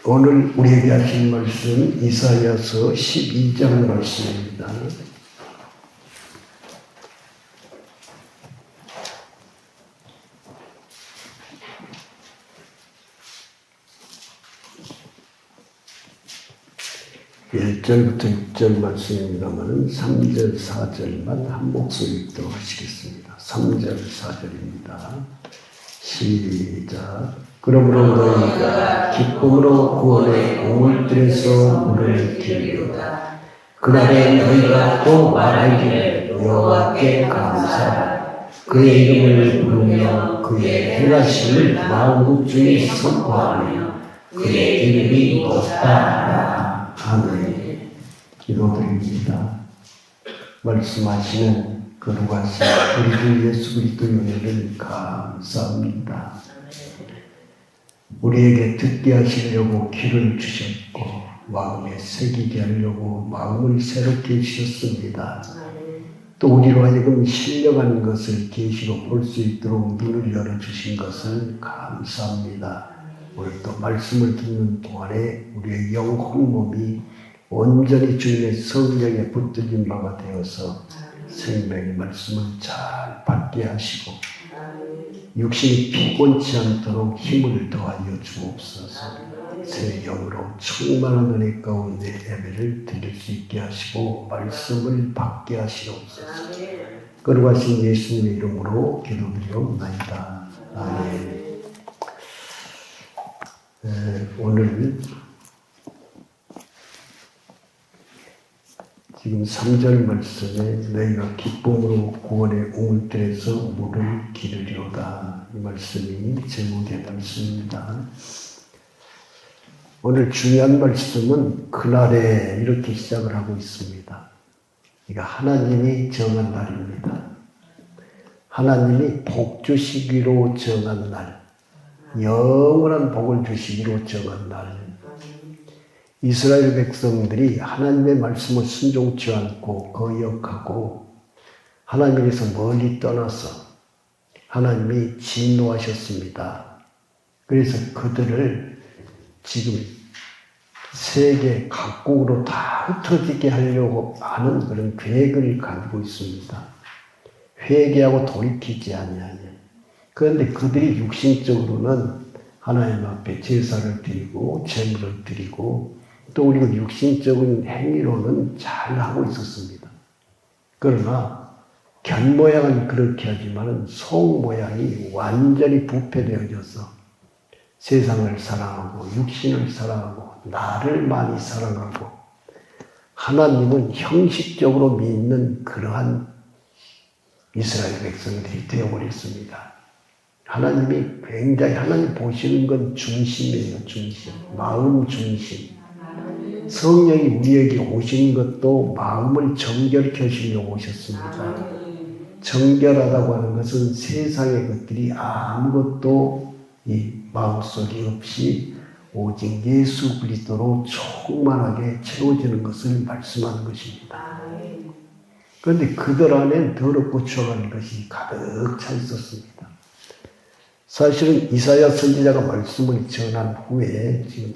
오늘 우리에게 하신 말씀 이사야서 12장 말씀입니다. (1절부터) 6절 말씀입니다만 3절 4절만 한 목소리 또 하시겠습니다. 3절 4절입니다. 시작. 그러므로 너희가 기쁨으로 구원의 우물들에서 물을 기르리로다. 그날에 너희가 또 말하기를 여호와께 감사하라. 그의 이름을 부르며 그의 행하심을 마음 중에 선포하며 그의 이름이 높다 하라. 아멘. 기도드립니다. 말씀하시는 거룩하신 우리 주 예수 그리스도의 은혜를 감사합니다. 우리에게 듣게 하시려고 귀를 주셨고 마음에 새기게 하려고 마음을 새롭게 주셨습니다. 또 우리로 하여금 신령한 것을 계시로 볼 수 있도록 눈을 열어주신 것을 감사합니다. 오늘 또 말씀을 듣는 동안에 우리의 영혼 몸이 온전히 주님의 성령에 붙들린 바가 되어서 생명의 말씀을 잘 받게 하시고 육신이 피곤치 않도록 힘을 더하여 주옵소서. 새 영으로 충만한 은혜 가운데 예배를 드릴 수 있게 하시고 말씀을 받게 하시옵소서. 거룩하신 예수님의 이름으로 기도드리옵나이다. 아멘. 오늘 지금 3절 말씀에 너희가 기쁨으로 구원의 우물들에서 물을 기르리로다. 이 말씀이 제목의 말씀입니다. 오늘 중요한 말씀은 그날에 이렇게 시작을 하고 있습니다. 그러니까 하나님이 정한 날입니다. 하나님이 복 주시기로 정한 날, 영원한 복을 주시기로 정한 날. 이스라엘 백성들이 하나님의 말씀을 순종치 않고 거역하고 하나님에서 멀리 떠나서 하나님이 진노하셨습니다. 그래서 그들을 지금 세계 각국으로 다 흩어지게 하려고 하는 그런 계획을 가지고 있습니다. 회개하고 돌이키지 아니하냐. 그런데 그들이 육신적으로는 하나님 앞에 제사를 드리고 제물을 드리고 또 우리가 육신적인 행위로는 잘하고 있었습니다. 그러나 겉모양은 그렇게 하지만 속모양이 완전히 부패되어져서 세상을 사랑하고 육신을 사랑하고 나를 많이 사랑하고 하나님은 형식적으로 믿는 그러한 이스라엘 백성들이 되어버렸습니다. 하나님이 굉장히 하나님 보시는 건 중심이에요. 중심. 마음 중심. 성령이 우리에게 오신 것도 마음을 정결케 하시려고 오셨습니다. 정결하다고 하는 것은 세상의 것들이 아무것도 이 마음속에 없이 오직 예수 그리스도로 충만하게 채워지는 것을 말씀하는 것입니다. 그런데 그들 안엔 더럽고 추악한 것이 가득 차 있었습니다. 사실은 이사야 선지자가 말씀을 전한 후에 지금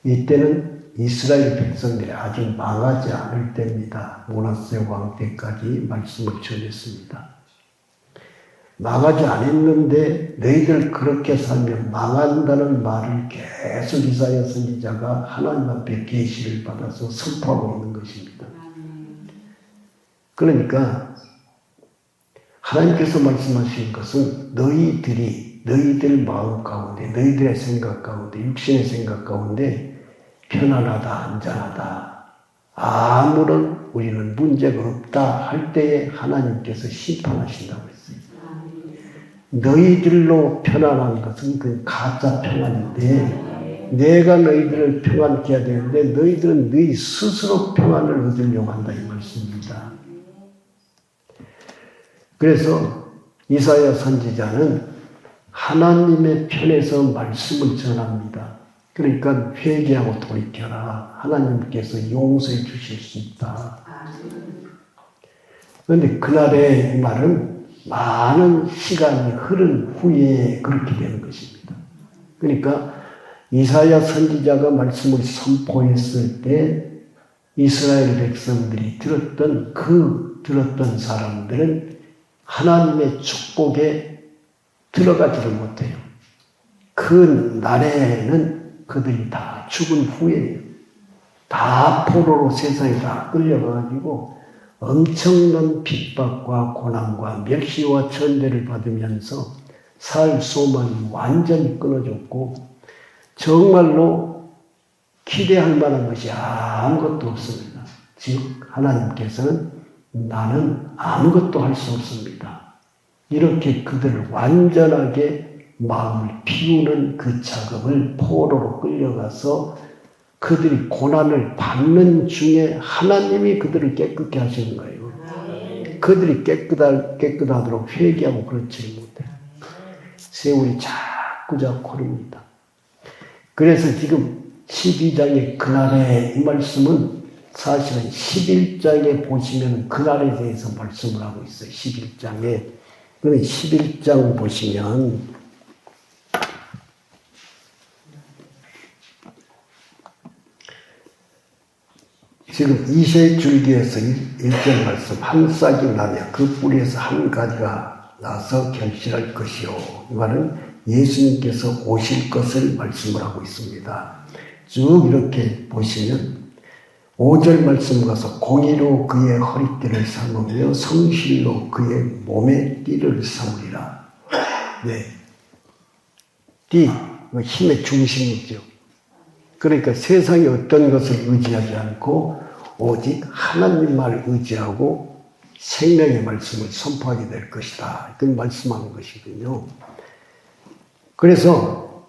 이때는 이스라엘 백성들이 아직 망하지 않을 때입니다. 므낫세 왕 때까지 말씀을 전했습니다. 망하지 않았는데 너희들 그렇게 살면 망한다는 말을 계속 이사야 선지자가 하나님 앞에 계시를 받아서 선포하고 있는 것입니다. 그러니까 하나님께서 말씀하신 것은 너희들 마음 가운데 너희들의 생각 가운데 육신의 생각 가운데 편안하다 안전하다 아무런 우리는 문제가 없다 할 때에 하나님께서 심판하신다고 했어요. 너희들로 편안한 것은 그 가짜 평안인데 내가 너희들을 평안케 해야 되는데 너희들은 너희 스스로 평안을 얻으려고 한다 이 말씀입니다. 그래서 이사야 선지자는 하나님의 편에서 말씀을 전합니다. 그러니까 회개하고 돌이켜라. 하나님께서 용서해 주실 수 있다. 그런데 그날의 이 말은 많은 시간이 흐른 후에 그렇게 되는 것입니다. 그러니까 이사야 선지자가 말씀을 선포했을 때 이스라엘 백성들이 들었던 사람들은 하나님의 축복에 들어가지를 못해요. 그 날에는 그들이 다 죽은 후에요. 다 포로로 세상에 다 끌려가가지고 엄청난 핍박과 고난과 멸시와 천대를 받으면서 살 소망이 완전히 끊어졌고 정말로 기대할 만한 것이 아무것도 없습니다. 즉 하나님께서는 나는 아무것도 할 수 없습니다. 이렇게 그들을 완전하게 마음을 비우는 그 작업을 포로로 끌려가서 그들이 고난을 받는 중에 하나님이 그들을 깨끗게 하시는 거예요. 그들이 깨끗하도록 회개하고 그렇지 못해요. 세월이 자꾸 흐릅니다. 그래서 지금 12장의 그날의 이 말씀은 사실은 11장에 보시면 그날에 대해서 말씀을 하고 있어요. 11장에. 그러면 11장 보시면 지금 이세 줄기에서 1절 말씀 한 싹이 나며 그 뿌리에서 한 가지가 나서 결실할 것이요. 이 말은 예수님께서 오실 것을 말씀을 하고 있습니다. 쭉 이렇게 보시면 5절 말씀 가서 공의로 그의 허리띠를 삼으며 성실로 그의 몸에 띠를 삼으리라. 네, 띠, 힘의 중심이죠. 그러니까 세상에 어떤 것을 의지하지 않고 오직 하나님만 의지하고 생명의 말씀을 선포하게 될 것이다. 그 말씀하는 것이거든요. 그래서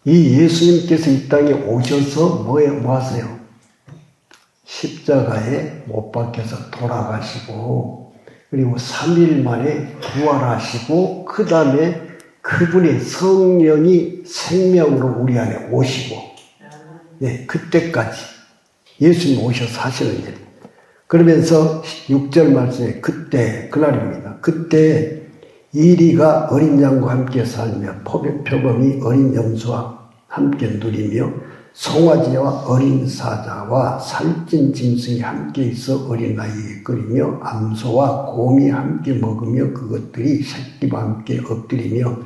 이 예수님께서 이 땅에 오셔서 뭐 하세요? 십자가에 못 박혀서 돌아가시고 그리고 3일 만에 부활하시고 그 다음에 그분의 성령이 생명으로 우리 안에 오시고 네, 그때까지 예수님 오셔서 하시는 일. 그러면서 6절 말씀에 그때 그날입니다. 그때 이리가 어린 양과 함께 살며 표범이 어린 염소와 함께 누리며 송아지와 어린 사자와 살찐 짐승이 함께 있어 어린 아이에 끓이며 암소와 곰이 함께 먹으며 그것들이 새끼와 함께 엎드리며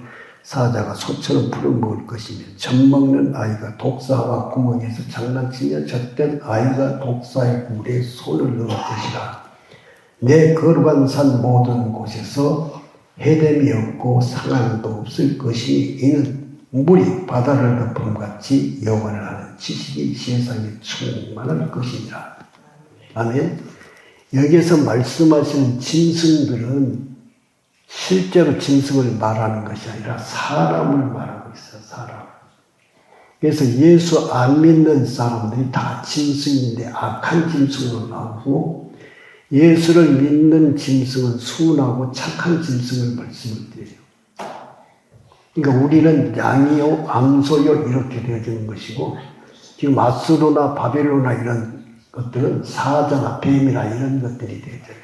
사자가 소처럼 풀어먹을 것이며 젖먹는 아이가 독사와 구멍에서 장난치며 젖된 아이가 독사의 굴에 손을 넣을 것이라. 내 거룩한 산 모든 곳에서 해됨이 없고 상함도 없을 것이니 이는 물이 바다를 덮음같이 영원을 하는 지식이 세상에 충만할 것이니라. 아멘. 여기에서 말씀하시는 짐승들은 실제로 짐승을 말하는 것이 아니라 사람을 말하고 있어요. 사람. 그래서 예수 안 믿는 사람들이 다 짐승인데 악한 짐승으로 나오고 예수를 믿는 짐승은 순하고 착한 짐승을 말씀을 드려요. 그러니까 우리는 양이요, 암소요 이렇게 되어지는 것이고 지금 아수르나 바벨로나 이런 것들은 사자나 뱀이나 이런 것들이 되어져요.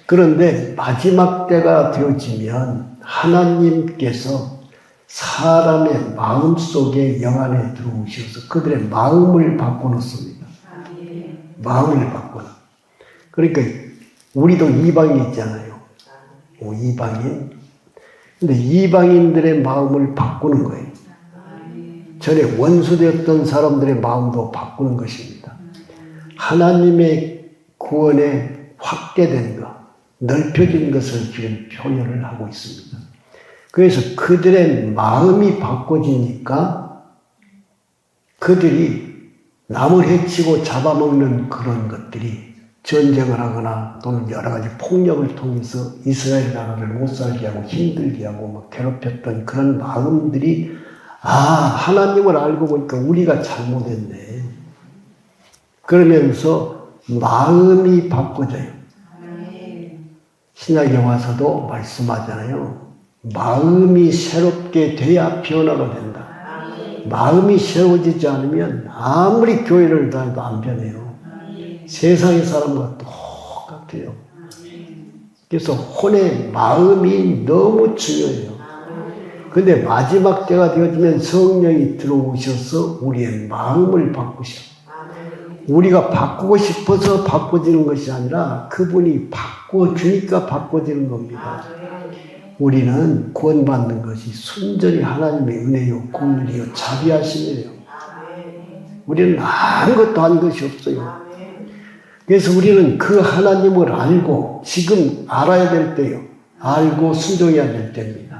그런데 마지막 때가 되어지면 하나님께서 사람의 마음속에 영안에 들어오셔서 그들의 마음을 바꿔놓습니다. 마음을 바꿔놓. 그러니까 우리도 이방인 있잖아요. 이방인. 근데 이방인들의 마음을 바꾸는 거예요. 전에 원수되었던 사람들의 마음도 바꾸는 것입니다. 하나님의 구원에 확대된 것, 넓혀진 것을 지금 표현을 하고 있습니다. 그래서 그들의 마음이 바꿔지니까 그들이 남을 해치고 잡아먹는 그런 것들이 전쟁을 하거나 또는 여러 가지 폭력을 통해서 이스라엘 나라를 못 살게 하고 힘들게 하고 막 괴롭혔던 그런 마음들이 하나님을 알고 보니까 우리가 잘못했네. 그러면서 마음이 바꿔져요. 신약에 와서도 말씀하잖아요. 마음이 새롭게 돼야 변화가 된다. 마음이 새로워지지 않으면 아무리 교회를 다녀도 안 변해요. 세상의 사람과 똑같아요. 그래서 혼의 마음이 너무 중요해요. 근데 마지막 때가 되어지면 성령이 들어오셔서 우리의 마음을 바꾸셔. 우리가 바꾸고 싶어서 바꿔지는 것이 아니라 그분이 바꿔주니까 바꿔지는 겁니다. 우리는 구원받는 것이 순전히 하나님의 은혜요, 공의요, 자비하심이에요. 우리는 아무것도 한 것이 없어요. 그래서 우리는 그 하나님을 알고 지금 알아야 될 때요. 알고 순종해야 될 때입니다.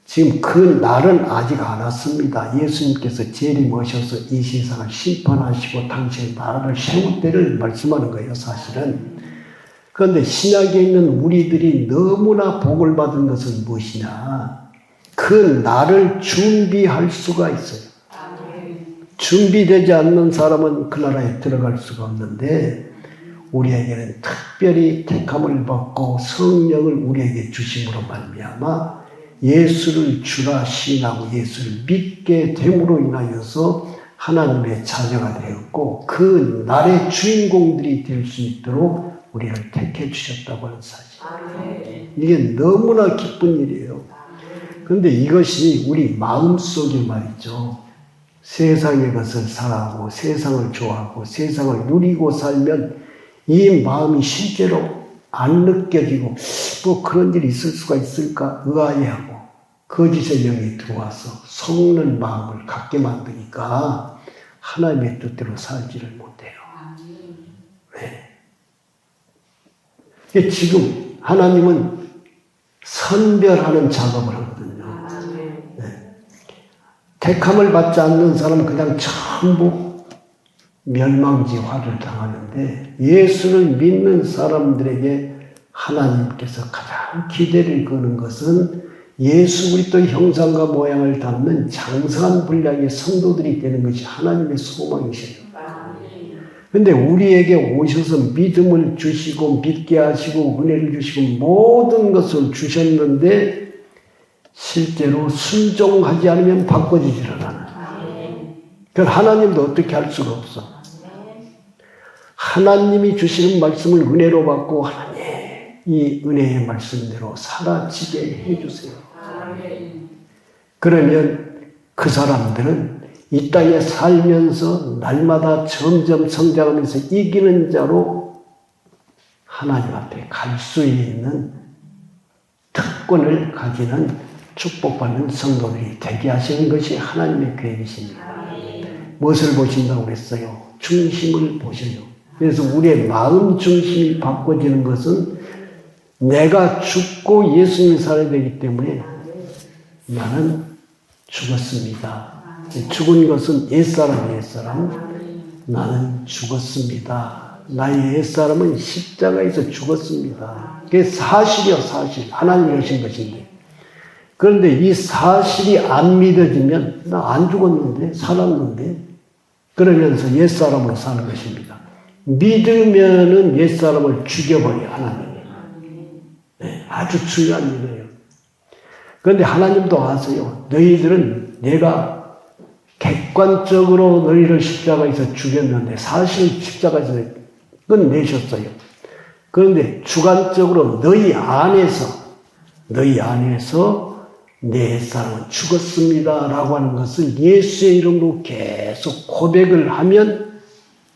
지금 그 날은 아직 안 왔습니다. 예수님께서 재림하셔서 이 세상을 심판하시고 당신의 나라를 세울 때를 말씀하는 거예요, 사실은. 그런데 신약에 있는 우리들이 너무나 복을 받은 것은 무엇이냐? 그 날을 준비할 수가 있어요. 준비되지 않는 사람은 그 나라에 들어갈 수가 없는데 우리에게는 특별히 택함을 받고 성령을 우리에게 주심으로 말미암아 예수를 주라 시인하고 예수를 믿게 됨으로 인하여서 하나님의 자녀가 되었고 그 날의 주인공들이 될 수 있도록 우리를 택해 주셨다고 하는 사실. 이게 너무나 기쁜 일이에요. 그런데 이것이 우리 마음속에 말이죠. 세상의 것을 사랑하고 세상을 좋아하고 세상을 누리고 살면 이 마음이 실제로 안 느껴지고 뭐 그런 일이 있을 수가 있을까 의아해하고 거짓의 영이 들어와서 속는 마음을 갖게 만드니까 하나님의 뜻대로 살지를 못해요. 왜? 지금 하나님은 선별하는 작업을 하거든요. 네. 택함을 받지 않는 사람은 그냥 전부 멸망지화를 당하는데 예수를 믿는 사람들에게 하나님께서 가장 기대를 거는 것은 예수 그리스도의 형상과 모양을 담는 장성한 분량의 성도들이 되는 것이 하나님의 소망이세요. 그런데 우리에게 오셔서 믿음을 주시고 믿게 하시고 은혜를 주시고 모든 것을 주셨는데 실제로 순종하지 않으면 바꿔지질 않아요. 그러니까 하나님도 어떻게 할 수가 없어. 하나님이 주시는 말씀을 은혜로 받고 하나님 이 은혜의 말씀대로 살아지게 해주세요. 그러면 그 사람들은 이 땅에 살면서 날마다 점점 성장하면서 이기는 자로 하나님 앞에 갈 수 있는 특권을 가지는 축복받는 성도들이 되게 하시는 것이 하나님의 계획이십니다. 무엇을 보신다고 그랬어요? 중심을 보셔요. 그래서 우리의 마음 중심이 바꿔지는 것은 내가 죽고 예수님이 살아야 되기 때문에 나는 죽었습니다. 죽은 것은 옛사람. 나는 죽었습니다. 나의 옛사람은 십자가에서 죽었습니다. 그게 사실이요, 사실. 하나님이 하신 것인데. 그런데 이 사실이 안 믿어지면 나 안 죽었는데, 살았는데, 그러면서 옛사람으로 사는 것입니다. 믿으면은 옛사람을 죽여버려요, 하나님이. 네, 아주 중요한 일이에요. 그런데 하나님도 아세요. 너희들은 내가 객관적으로 너희를 십자가에서 죽였는데 사실 십자가에서 끝내셨어요. 그런데 주관적으로 너희 안에서 내 사람은 죽었습니다 라고 하는 것을 예수의 이름으로 계속 고백을 하면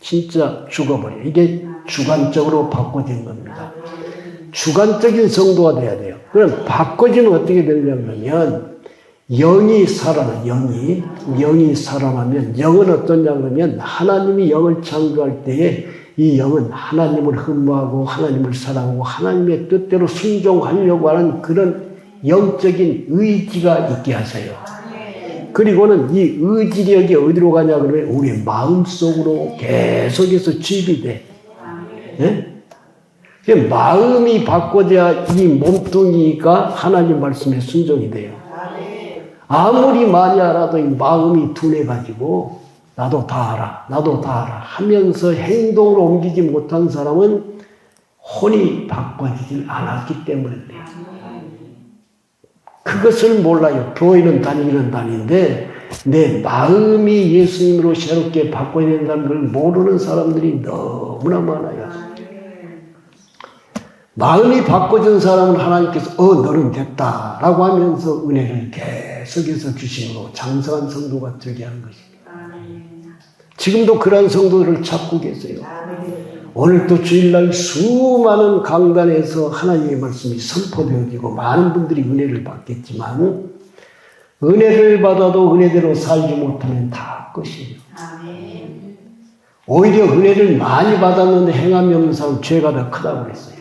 진짜 죽어버려요. 이게 주관적으로 바꿔진 겁니다. 주관적인 성도가 돼야 돼요. 그럼 바꿔지면 어떻게 되냐면 영이 살아나 영이 살아나면 영은 어떠냐 그러면 하나님이 영을 창조할 때에 이 영은 하나님을 흠모하고 하나님을 사랑하고 하나님의 뜻대로 순종하려고 하는 그런 영적인 의지가 있게 하세요. 그리고는 이 의지력이 어디로 가냐 그러면 우리 마음속으로 계속해서 주입이 돼. 네? 마음이 바꿔져야 이 몸뚱이가 하나님 말씀에 순종이 돼요. 아무리 많이 알아도 이 마음이 둔해가지고 나도 다 알아 하면서 행동으로 옮기지 못한 사람은 혼이 바꿔지질 않았기 때문에 그것을 몰라요. 교회는 다니기는 다니는데 내 마음이 예수님으로 새롭게 바꿔야 된다는 걸 모르는 사람들이 너무나 많아요. 마음이 바꿔진 사람은 하나님께서 너는 됐다라고 하면서 은혜를 계속해서 주심으로 장성한 성도가 되게 하는 것입니다. 지금도 그런 성도들을 찾고 계세요. 오늘도 주일날 수많은 강단에서 하나님의 말씀이 선포되어지고 많은 분들이 은혜를 받겠지만 은혜를 받아도 은혜대로 살지 못하면 다 끝이에요. 오히려 은혜를 많이 받았는데 행함이 없는 사람은 죄가 더 크다고 그랬어요.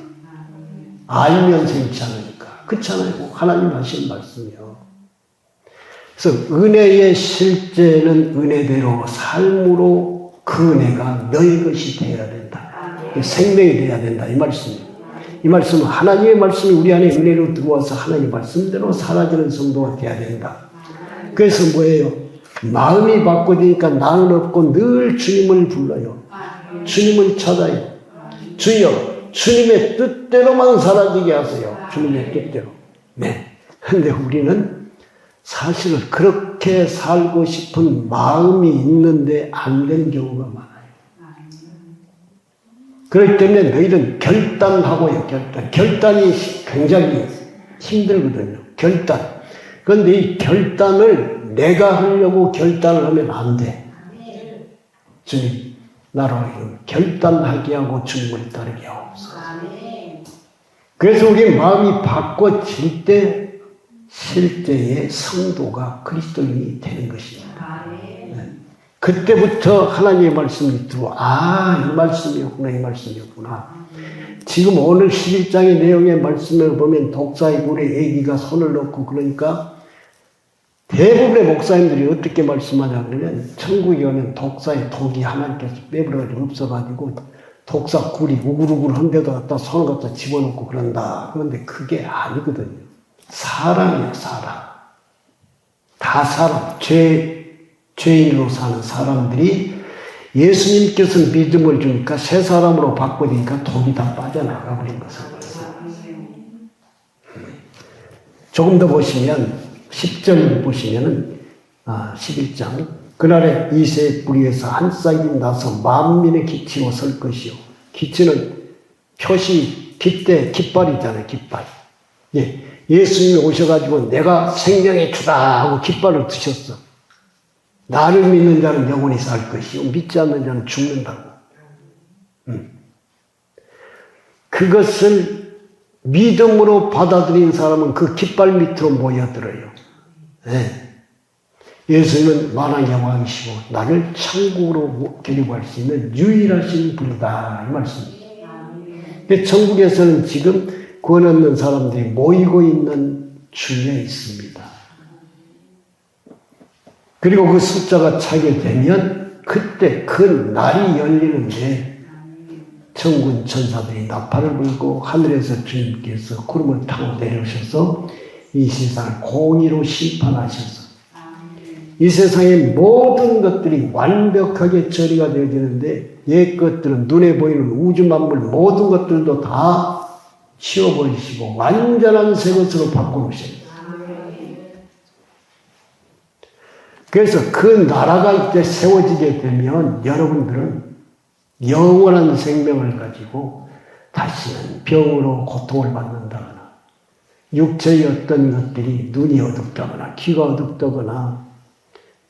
알면서 있지 않으니까. 그렇잖아요. 하나님 하신 말씀이요. 그래서 은혜의 실제는 은혜대로 삶으로 그 은혜가 너희 것이 되어야 된다. 생명이 되어야 된다. 이 말씀이에요. 이 말씀은 하나님의 말씀이 우리 안에 은혜로 들어와서 하나님의 말씀대로 사라지는 성도가 되어야 된다. 그래서 뭐예요? 마음이 바꿔지니까 나는 없고 늘 주님을 불러요. 주님을 찾아요. 주여 주님의 뜻대로만 사라지게 하세요. 주님의 뜻대로. 네. 근데 우리는 사실은 그렇게 살고 싶은 마음이 있는데 안 되는 경우가 많아요. 그렇기 때문에 너희는 결단하고요. 결단이 굉장히 힘들거든요. 결단. 그런데 이 결단을 내가 하려고 결단을 하면 안 돼. 주님, 나로 하여금 결단하게 하고 주님을 따르게 하옵소서. 그래서 우리 마음이 바꿔질 때 실제의 성도가 그리스도인이 되는 것입니다. 네. 그때부터 하나님의 말씀이 들어와. 이 말씀이었구나, 이 말씀이었구나. 지금 오늘 11장의 내용의 말씀을 보면 독사의 굴에 애기가 손을 넣고 그러니까 대부분의 목사님들이 어떻게 말씀하냐 그러면 천국에 오면 독사의 독이 하나님께서 빼버려가지고 없어가지고 독사 굴이 우글우글 한 데도 갖다 손을 갖다 집어넣고 그런다. 그런데 그게 아니거든요. 사람이에요, 사람. 다 사람. 죄인으로 사는 사람들이 예수님께서 믿음을 주니까 새 사람으로 바꿔지니까 독이 다 빠져나가 버린 것을 봤어요. 조금 더 보시면 10절 보시면은 11장 그날에 이새의 뿌리에서 한 싹이 나서 만민의 기치고 설 것이요. 기치는 표시 깃대 깃발이잖아요. 깃발. 예. 예수님이 오셔가지고 내가 생명의 주다 하고 깃발을 드셨어. 나를 믿는 자는 영원히 살 것이요 믿지 않는 자는 죽는다고. 그것을 믿음으로 받아들인 사람은 그 깃발 밑으로 모여들어요. 네. 예수님은 만왕의 왕이시고 나를 천국으로 데리고 갈 수 있는 유일하신 분이다. 이 말씀입니다. 천국에서는 지금 구원 얻는 사람들이 모이고 있는 중에 있습니다. 그리고 그 숫자가 차게 되면 그때 그 날이 열리는데 천군 천사들이 나팔을 불고 하늘에서 주님께서 구름을 타고 내려오셔서 이 세상을 공의로 심판하셔서 이 세상의 모든 것들이 완벽하게 처리가 되어지는데 옛 것들은 눈에 보이는 우주 만물 모든 것들도 다 치워버리시고 완전한 새 것으로 바꿔놓으십니다. 그래서 그 나라가 이제 세워지게 되면 여러분들은 영원한 생명을 가지고 다시는 병으로 고통을 받는다거나 육체의 어떤 것들이 눈이 어둡다거나 귀가 어둡다거나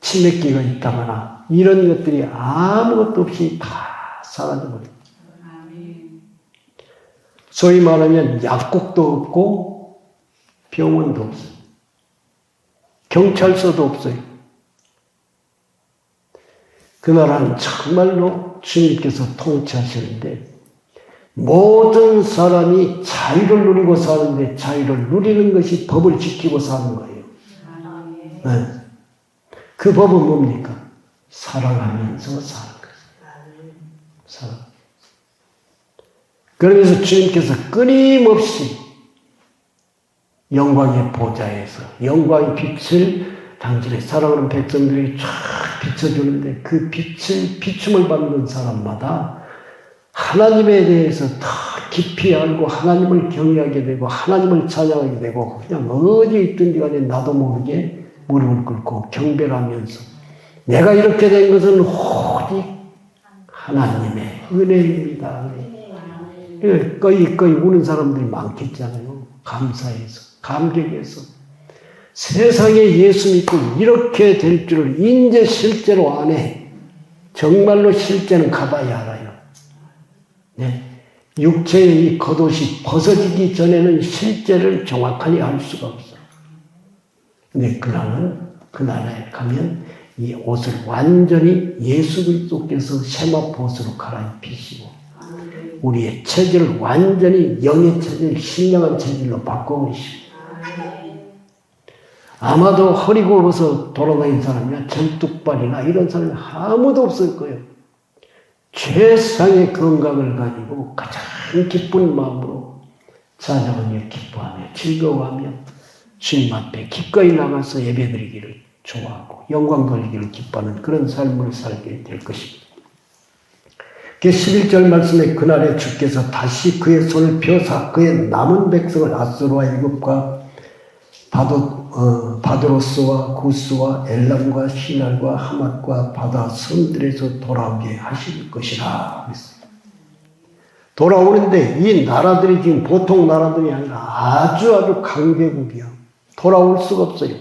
치매기가 있다거나 이런 것들이 아무것도 없이 다 사라져버립니다. 소위 말하면 약국도 없고 병원도 없어요. 경찰서도 없어요. 그 나라는 정말로 주님께서 통치하시는데 모든 사람이 자유를 누리고 사는데 자유를 누리는 것이 법을 지키고 사는 거예요. 네. 그 법은 뭡니까? 살아가면서 사는 거예요. 살아. 그러면서 주님께서 끊임없이 영광의 보좌에서 영광의 빛을 당신의 사랑하는 백성들이 쫙 비춰주는데 그 빛을 비춤을 받는 사람마다 하나님에 대해서 더 깊이 알고 하나님을 경외하게 되고 하나님을 찬양하게 되고 그냥 어디에 있든지 간에 나도 모르게 무릎을 꿇고 경배를 하면서 내가 이렇게 된 것은 오직 하나님의 은혜입니다. 꺼이 우는 사람들이 많겠잖아요. 감사해서, 감격해서. 세상에 예수 믿고 이렇게 될 줄을 이제 실제로 안 해. 정말로 실제는 가봐야 알아요. 네. 육체의 이 겉옷이 벗어지기 전에는 실제를 정확하게 알 수가 없어요. 근데 그 나라에 가면 이 옷을 완전히 예수 그리스도께서 세마포옷으로 갈아입히시고 우리의 체질을 완전히 영의 체질, 신령한 체질로 바꿔버리시고 아마도 허리 굽어서 돌아다니는 사람이나 전뚝발이나 이런 사람이 아무도 없을 거예요. 최상의 건강을 가지고 가장 기쁜 마음으로 찬양하며 기뻐하며 즐거워하며 주님 앞에 기꺼이 나가서 예배드리기를 좋아하고 영광 돌리기를 기뻐하는 그런 삶을 살게 될 것입니다. 11절 말씀에 그날에 주께서 다시 그의 손을 펴사 그의 남은 백성을 아수르와 애굽과 바드로스와 구스와 엘람과 시날과 하맛과 바다 섬들에서 돌아오게 하실 것이라 그랬어요. 돌아오는데 이 나라들이 지금 보통 나라들이 아니라 아주 강대국이야. 돌아올 수가 없어요.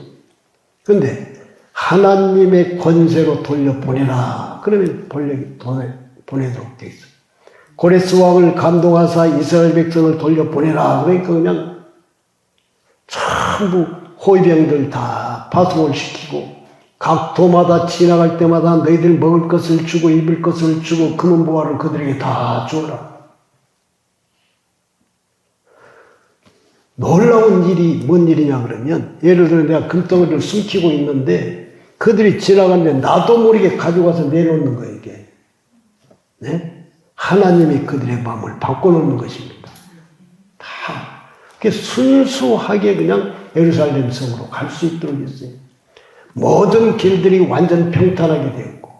그런데 하나님의 권세로 돌려보내라. 그러면 보내도록 돼 있어요. 고레스 왕을 감동하사 이스라엘 백성을 돌려보내라. 그러니까 그냥 전부 호위병들 다 파송을 시키고 각 도마다 지나갈 때마다 너희들 먹을 것을 주고 입을 것을 주고 금은보화를 그들에게 다 주어라. 놀라운 일이 뭔 일이냐 그러면 예를 들어 내가 금덩어리를 숨기고 있는데 그들이 지나가는데 나도 모르게 가져가서 내놓는 거예요. 이게 네? 하나님이 그들의 마음을 바꿔놓는 것입니다. 다 순수하게 그냥 예루살렘 성으로 갈 수 있도록 했어요. 모든 길들이 완전 평탄하게 되었고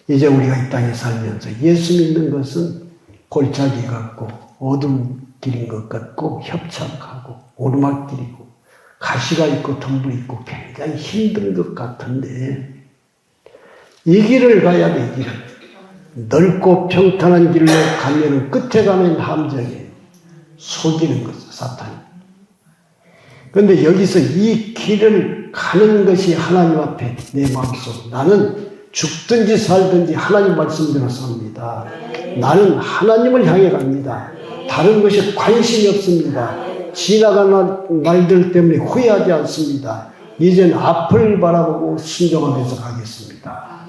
이제 우리가 이 땅에 살면서 예수 믿는 것은 골짜기 같고 어둠 길인 것 같고 협착하고 오르막길이고 가시가 있고 덤불 있고 굉장히 힘든 것 같은데 이 길을 가야 돼. 이 길을. 넓고 평탄한 길로 가면 끝에 가면 함정이에요. 속이는 거죠. 사탄이. 그런데 여기서 이 길을 가는 것이 하나님 앞에 내 마음속 나는 죽든지 살든지 하나님 말씀대로 삽니다. 나는 하나님을 향해 갑니다. 다른 것에 관심이 없습니다. 지나가는 날들 때문에 후회하지 않습니다. 이제는 앞을 바라보고 순종하면서 가겠습니다.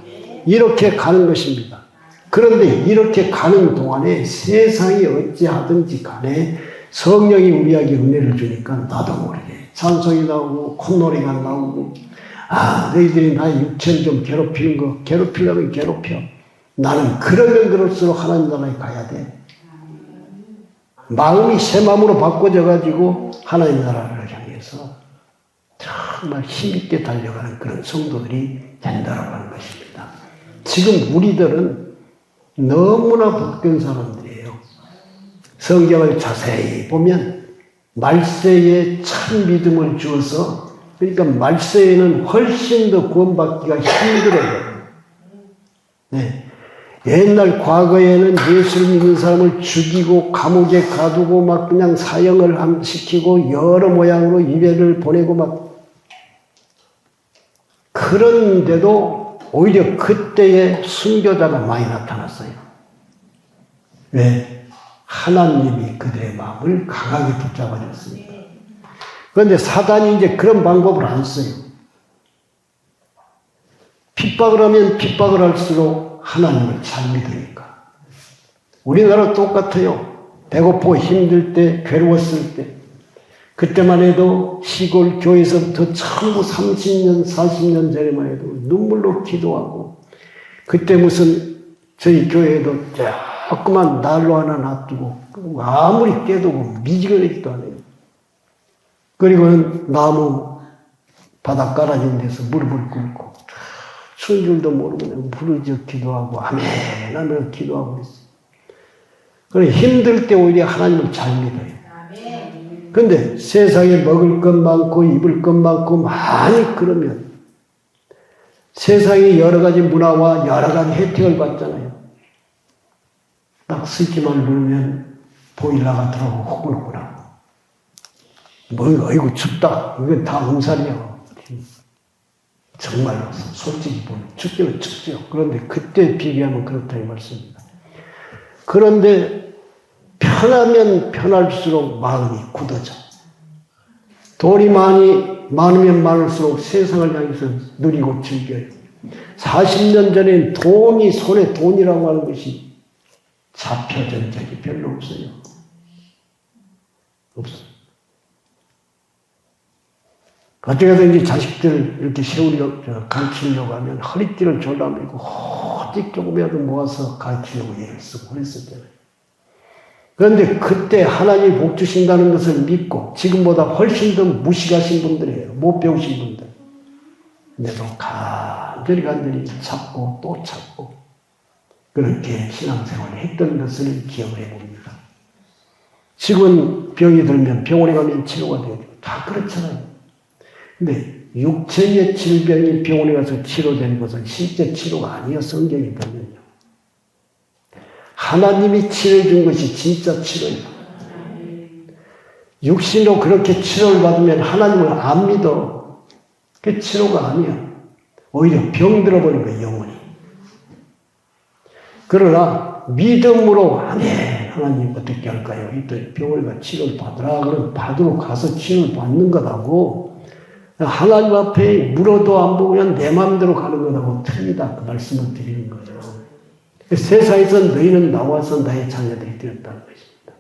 이렇게 가는 것입니다. 그런데 이렇게 가는 동안에 세상이 어찌하든지 간에 성령이 우리에게 은혜를 주니까 나도 모르게 찬송이 나오고 콧노래가 나오고 너희들이 나의 육체를 좀 괴롭히려면 괴롭혀. 나는 그러면 그럴수록 하나님 나라에 가야 돼. 마음이 새 마음으로 바꿔져가지고 하나님 나라를 향해서 정말 힘있게 달려가는 그런 성도들이 된다라고 하는 것입니다. 지금 우리들은 너무나 바뀐 사람들이에요. 성경을 자세히 보면 말세에 참 믿음을 주어서 그러니까 말세에는 훨씬 더 구원받기가 힘들어요. 네. 옛날 과거에는 예수를 믿는 사람을 죽이고 감옥에 가두고 막 그냥 사형을 시키고 여러 모양으로 유배를 보내고 막 그런데도 오히려 그때의 순교자가 많이 나타났어요. 왜? 하나님이 그들의 마음을 강하게 붙잡아 줬으니까. 그런데 사단이 이제 그런 방법을 안 써요. 핍박을 하면 핍박을 할수록 하나님을 잘 믿으니까. 우리나라 똑같아요. 배고프고 힘들 때, 괴로웠을 때. 그때만 해도 시골 교회에서부터 전부 30년, 40년 전에만 해도 눈물로 기도하고 그때 무슨 저희 교회에도 조그만 난로 하나 놔두고 아무리 깨도 미지근하지도 않아요. 그리고는 나무 바닥 깔아진 데서 무릎을 꿇고 추운 줄도 모르고 부르짖어 기도하고 아멘 하면서 기도하고 있어요. 그래 힘들 때 오히려 하나님을 잘 믿어요. 그런데 세상에 먹을 것 많고 입을 것 많고 많이 그러면 세상에 여러 가지 문화와 여러 가지 혜택을 받잖아요. 딱 스위치만 누르면 보일러가 들어오고 후끈후끈하고. 뭐, 어이구, 춥다. 이건 다 음살이야. 정말로, 솔직히 보면. 춥기는 춥죠. 그런데 그때 비교하면 그렇다, 이 말씀입니다. 그런데 편하면 편할수록 마음이 굳어져. 돈이 많으면 많을수록 세상을 향해서 누리고 즐겨요. 40년 전엔 돈이, 손에 돈이라고 하는 것이 잡혀진 적이 별로 없어요. 없어요. 어떻게든지 자식들 이렇게 가르치려고 하면 허리띠를 졸라매고 호직 조금이라도 모아서 가르치려고 애를 쓰고 그랬었잖아요. 그런데 그때 하나님이 복 주신다는 것을 믿고 지금보다 훨씬 더 무식하신 분들이에요. 못 배우신 분들. 근데도 간절히 찾고 또 찾고 그렇게 신앙생활을 했던 것을 기억을 해봅니다. 지금 병이 들면 병원에 가면 치료가 돼야 돼요. 다 그렇잖아요. 근데 육체의 질병이 병원에 가서 치료되는 것은 실제 치료가 아니에요. 성경에 보면요. 하나님이 치료해준 것이 진짜 치료예요. 육신으로 그렇게 치료를 받으면 하나님을 안 믿어. 그게 치료가 아니야. 오히려 병들어버린 거예요. 영혼이. 그러나 믿음으로 아멘 하나님 어떻게 할까요? 이때 병원에 가 치료를 받으라. 그럼 받으러 가서 치료를 받는 것하고 하나님 앞에 물어도 안 보고 그냥 내 마음대로 가는 것하고 틀리다. 그 말씀을 드리는 거예요. 세상에서 너희는 나와서 나의 자녀들이 되었다는 것입니다.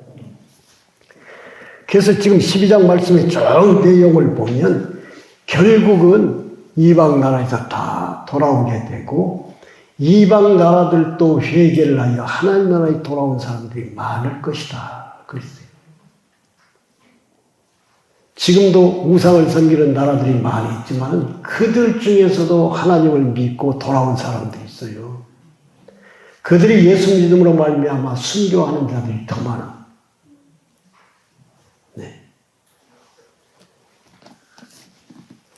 그래서 지금 12장 말씀의 쭉 내용을 보면 결국은 이방 나라에서 다 돌아오게 되고 이방 나라들도 회개를 하여 하나님 나라에 돌아온 사람들이 많을 것이다. 그랬어요. 지금도 우상을 섬기는 나라들이 많이 있지만 그들 중에서도 하나님을 믿고 돌아온 사람들이 있어요. 그들이 예수 믿음으로 말미암아 순교하는 자들이 더 많아. 네.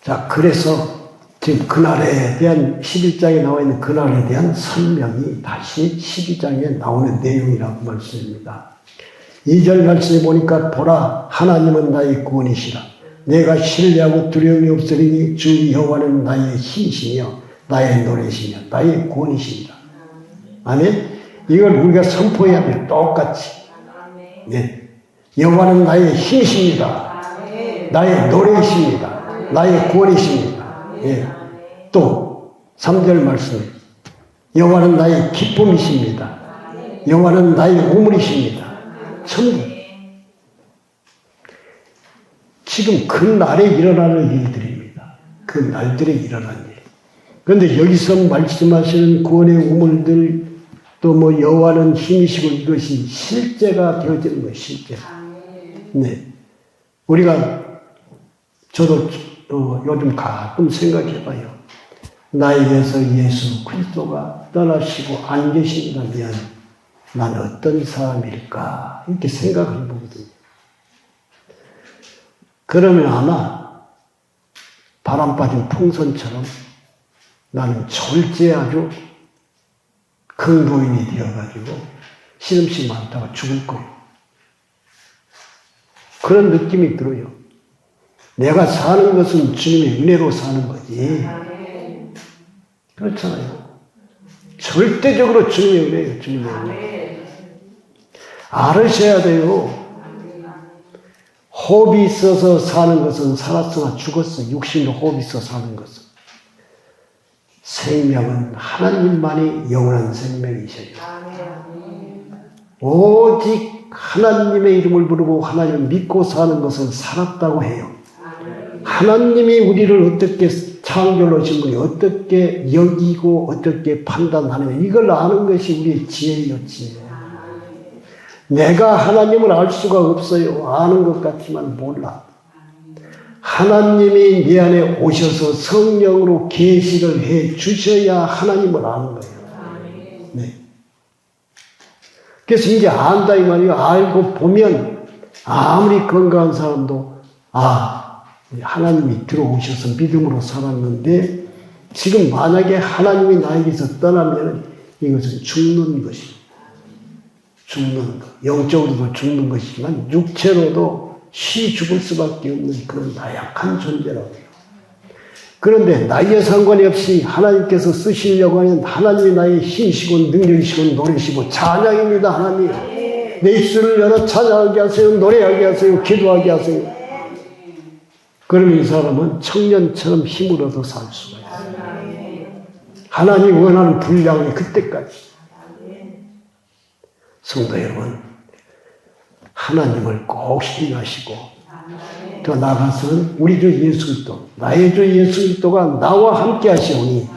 자, 그래서 지금 그날에 대한 11장에 나와 있는 그날에 대한 설명이 다시 12장에 나오는 내용이라고 말씀입니다. 2절 말씀에 보니까 보라 하나님은 나의 구원이시라. 내가 신뢰하고 두려움이 없으리니 주 여호와는 나의 힘이시며 나의 노래시며 나의 구원이시니라. 아멘. 이걸 우리가 선포해야 돼요. 똑같이. 네. 여호와는 나의 힘이십니다. 나의 노래이십니다. 나의 구원이십니다. 예. 또 3절 말씀. 여호와는 나의 기쁨이십니다. 여호와는 나의 우물이십니다. 전부. 지금 그 날에 일어나는 일들입니다. 그 날들에 일어난 일. 그런데 여기서 말씀하시는 구원의 우물들 또 뭐 여호와는 힘이시고 이것이 실제가 되어지는 거예요. 실제. 네. 우리가 저도 요즘 가끔 생각해봐요. 나에게서 예수 그리스도가 떠나시고 안 계신다면 난 어떤 사람일까 이렇게 생각을 해보거든요. 그러면 아마 바람 빠진 풍선처럼 나는 절제 아주 근거인이 되어가지고 시름씩 많다가 죽을 거예요. 그런 느낌이 들어요. 내가 사는 것은 주님의 은혜로 사는 거지. 그렇잖아요. 절대적으로 주님의 은혜예요. 주님의 은혜. 알으셔야 돼요. 호흡이 있어서 사는 것은 살았으나 죽었어. 육신으로 호흡이 있어 사는 것은. 생명은 하나님만이 영원한 생명이셔요. 오직 하나님의 이름을 부르고 하나님을 믿고 사는 것은 살았다고 해요. 하나님이 우리를 어떻게 창조하신 분이 어떻게 여기고 어떻게 판단하느냐 이걸 아는 것이 우리의 지혜예요. 지혜. 내가 하나님을 알 수가 없어요. 아는 것 같지만 몰라. 하나님이 내 안에 오셔서 성령으로 계시를 해 주셔야 하나님을 아는 거예요. 네. 그래서 이제 안다 이 말이에요. 알고 보면 아무리 건강한 사람도 하나님이 들어오셔서 믿음으로 살았는데 지금 만약에 하나님이 나에게서 떠나면 이것은 죽는 것입니다. 죽는 것, 영적으로도 죽는 것이지만 육체로도 쉬 죽을 수밖에 없는 그런 나약한 존재라고요. 그런데 나이에 상관이 없이 하나님께서 쓰시려고 하는 하나님이 나의 힘이시고 능력이시고 노래시고 찬양입니다. 하나님 내 입술을 열어 찬양하게 하세요. 노래하게 하세요. 기도하게 하세요. 그러면 이 사람은 청년처럼 힘을 얻어 살 수가 있어요. 하나님이 원하는 분량이 그때까지. 성도 여러분, 하나님을 꼭 신뢰하시고 더 나아가서는 우리 주 예수 그리스도, 나의 주 예수 그리스도가 나와 함께 하시오니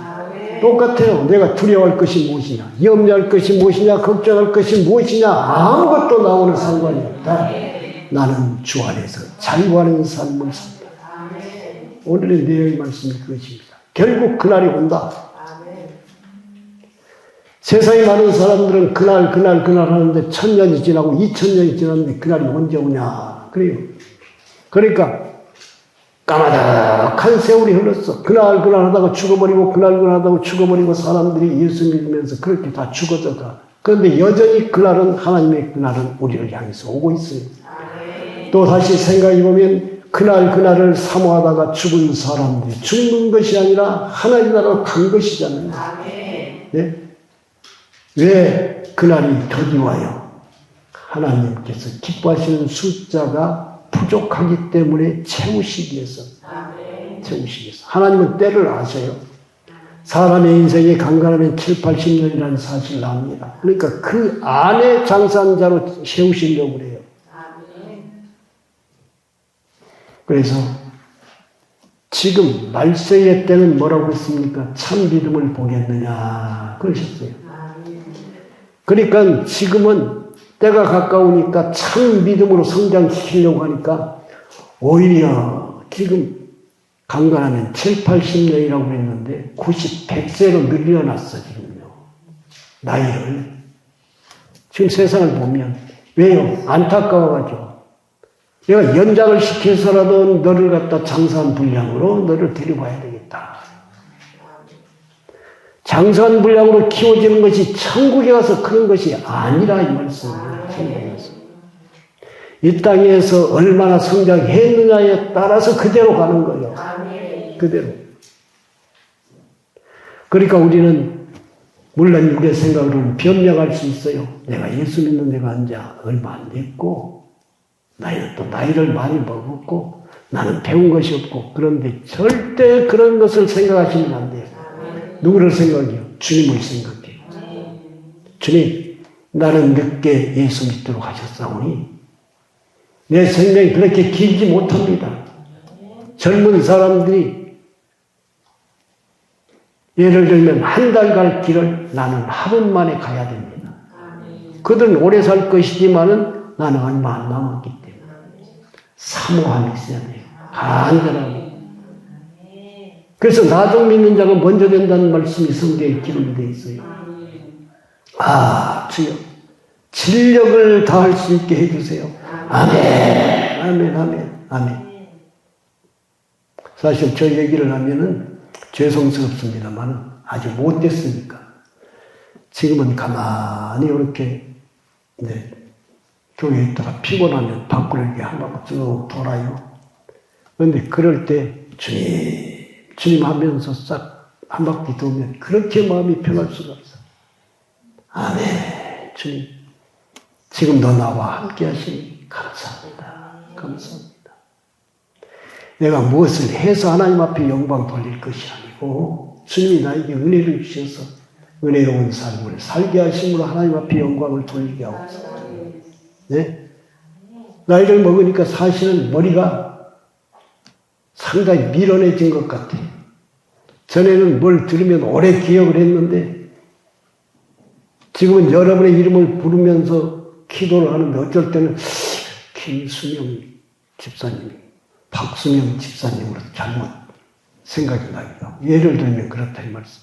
똑같아요. 내가 두려워할 것이 무엇이냐, 염려할 것이 무엇이냐, 걱정할 것이 무엇이냐, 아무것도 나오는 상관이 없다. 나는 주 안에서 자유하는 삶을 산다. 오늘의 내용의 말씀이 그것입니다. 결국 그날이 온다. 세상에 많은 사람들은 그날 하는데 1000년이 지나고 2000년이 지났는데 그날이 언제 오냐 그래요. 그러니까 까마득한 세월이 흘렀어. 그날 하다가 죽어버리고 그날 하다가 죽어버리고 사람들이 예수 믿으면서 그렇게 다 죽어져 가. 그런데 여전히 그날은 하나님의 그날은 우리를 향해서 오고 있어요. 또 다시 생각해보면 그날을 사모하다가 죽은 사람들이 죽는 것이 아니라 하나님 나라로 간 것이잖아요. 네? 왜 그날이 더디와요? 하나님께서 기뻐하시는 숫자가 부족하기 때문에 채우시기 위해서. 하나님은 때를 아셔요. 사람의 인생이 간간하면 7, 80년이라는 사실을 압니다. 그러니까 그 안에 장사한 자로 세우시려고 그래요. 그래서 지금 말세의 때는 뭐라고 했습니까? 참 믿음을 보겠느냐 그러셨어요. 그러니까 지금은 때가 가까우니까 참 믿음으로 성장시키려고 하니까 오히려 지금 강간하면 7, 80년이라고 했는데 90, 100세로 늘려놨어 지금요. 나이를. 지금 세상을 보면 왜요? 안타까워가지고 내가 연장을 시켜서라도 너를 갖다 장사한 분량으로 너를 데리고 와야 되겠다. 장사한 분량으로 키워지는 것이 천국에 가서 그런 것이 아니라 이 말씀이에요. 이 땅에서 얼마나 성장했느냐에 따라서 그대로 가는 거예요. 그대로. 그러니까 우리는 물론 우리의 생각으로는 변명할 수 있어요. 내가 예수 믿는 데가 이제 얼마 안 됐고 나이는 또 나이를 많이 먹었고 나는 배운 것이 없고 그런데 절대 그런 것을 생각하시면 안 돼요. 누구를 생각해요? 주님을 생각해요. 주님, 나는 늦게 예수 믿도록 하셨사오니 내 생명이 그렇게 길지 못합니다. 젊은 사람들이 예를 들면 한 달 갈 길을 나는 하루 만에 가야 됩니다. 그들은 오래 살 것이지만은 나는 얼마 안 남았기 때문에 사모함이 있어야 돼요. 간절하게. 그래서 나중 믿는 자가 먼저 된다는 말씀이 성경에 기록이 되어 있어요. 아, 주여 진력을 다할 수 있게 해주세요. 아멘, 아멘, 아멘, 아멘. 사실 저 얘기를 하면은 죄송스럽습니다만 아주 못됐으니까 지금은 가만히 이렇게 교회에 있다가 피곤하면 밖으로 이렇게 한 바퀴 쭉 돌아요. 그런데 그럴 때 주님 하면서 싹 한 바퀴 돌면 그렇게 마음이 편할 수가 없어. 아멘. 주님 지금도 나와 함께 하시니 감사합니다. 감사합니다. 내가 무엇을 해서 하나님 앞에 영광 돌릴 것이 아니고 주님이 나에게 은혜를 주셔서 은혜로운 삶을 살게 하심으로 하나님 앞에 영광을 돌리게 하옵소서. 네? 나이를 먹으니까 사실은 머리가 상당히 밀어내진 것 같아요. 전에는 뭘 들으면 오래 기억을 했는데 지금은 여러분의 이름을 부르면서 기도를 하는데 어쩔 때는 김수명 집사님, 박수명 집사님으로 잘못 생각이 나기도 하고 예를 들면 그렇다 이 말씀.